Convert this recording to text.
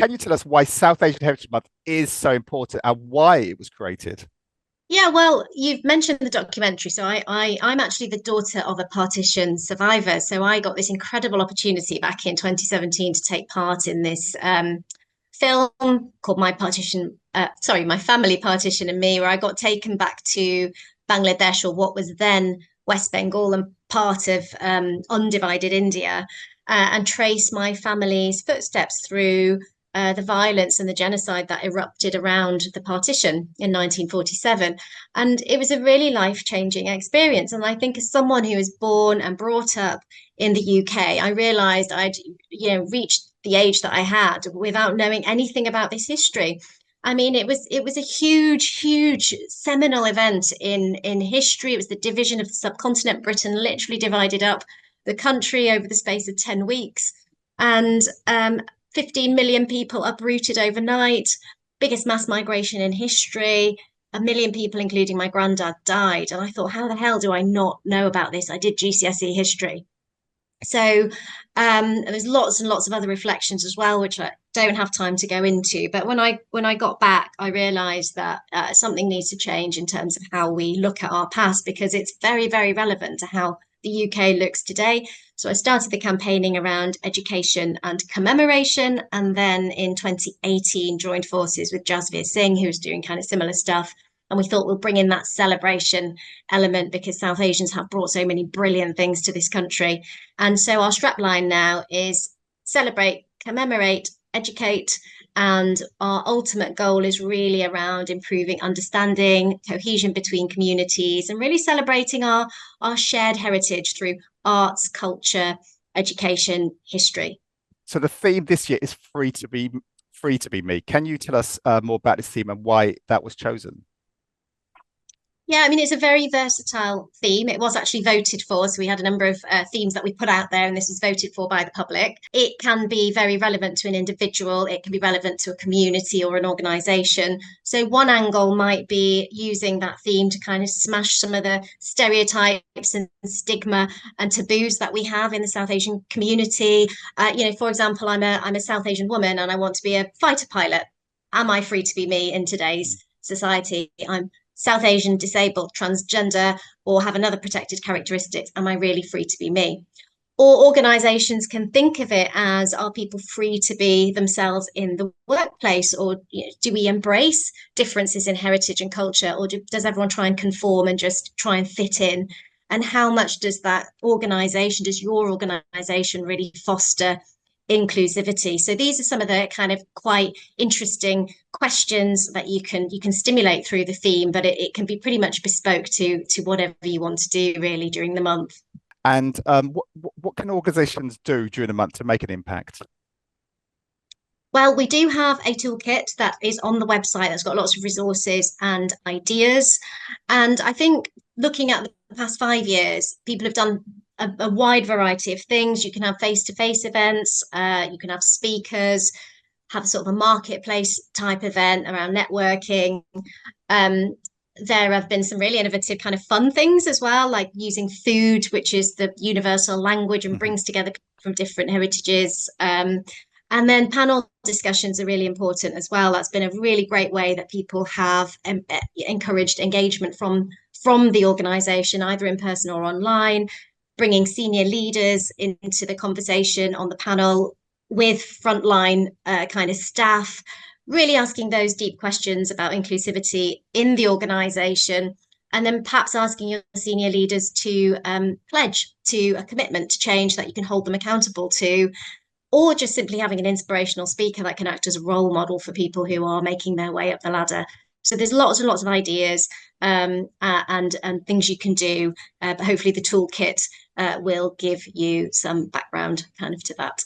can you tell us why South Asian Heritage Month is so important and why it was created? Yeah, well, you've mentioned the documentary. So I'm actually the daughter of a partition survivor. So I got this incredible opportunity back in 2017 to take part in this film called My Family Partition and Me, where I got taken back to Bangladesh, or what was then West Bengal and part of undivided India, and trace my family's footsteps through the violence and the genocide that erupted around the partition in 1947. And it was a really life-changing experience. And I think as someone who was born and brought up in the UK, I realized I'd, reached the age that I had without knowing anything about this history. I mean, it was a huge seminal event in history. It was the division of the subcontinent. Britain literally divided up the country over the space of 10 weeks. And 15 million people uprooted overnight, biggest mass migration in history. 1 million people, including my granddad, died. And I thought, how the hell do I not know about this? I did GCSE history. So there's lots and lots of other reflections as well, which I don't have time to go into. But when I got back, I realised that something needs to change in terms of how we look at our past, because it's very, very relevant to how the UK looks today. So I started the campaigning around education and commemoration, and then in 2018 joined forces with Jasveer Singh, who was doing kind of similar stuff. And we thought we'll bring in that celebration element because South Asians have brought so many brilliant things to this country. And so our strapline now is celebrate, commemorate, educate. And our ultimate goal is really around improving understanding, cohesion between communities, and really celebrating our shared heritage through arts, culture, education, history. So the theme this year is free to be me. Can you tell us more about this theme and why that was chosen? Yeah, I mean, it's a very versatile theme. It was actually voted for. So we had a number of themes that we put out there, and this was voted for by the public. It can be very relevant to an individual, it can be relevant to a community or an organization. So one angle might be using that theme to kind of smash some of the stereotypes and stigma and taboos that we have in the South Asian community. For example, I'm a South Asian woman and I want to be a fighter pilot. Am I free to be me in today's society? I'm South Asian, disabled, transgender, or have another protected characteristics. Am I really free to be me? Or organizations can think of it as, are people free to be themselves in the workplace? Or do we embrace differences in heritage and culture? Or does everyone try and conform and just try and fit in? And how much does your organization really foster inclusivity? So these are some of the kind of quite interesting questions that you can stimulate through the theme, but it can be pretty much bespoke to whatever you want to do really during the month. And what can organizations do during the month to make an impact? Well, we do have a toolkit that is on the website that's got lots of resources and ideas. And I think looking at the past 5 years, people have done a wide variety of things. You can have face-to-face events, you can have speakers, have sort of a marketplace type event around networking. Um, there have been some really innovative kind of fun things as well, like using food, which is the universal language and Mhm. brings together from different heritages. And then panel discussions are really important as well. That's been a really great way that people have encouraged engagement from the organisation, either in person or online, bringing senior leaders into the conversation on the panel with frontline kind of staff, really asking those deep questions about inclusivity in the organisation, and then perhaps asking your senior leaders to pledge to a commitment to change that you can hold them accountable to, or just simply having an inspirational speaker that can act as a role model for people who are making their way up the ladder. So there's lots and lots of ideas and things you can do, but hopefully the toolkit will give you some background kind of to that.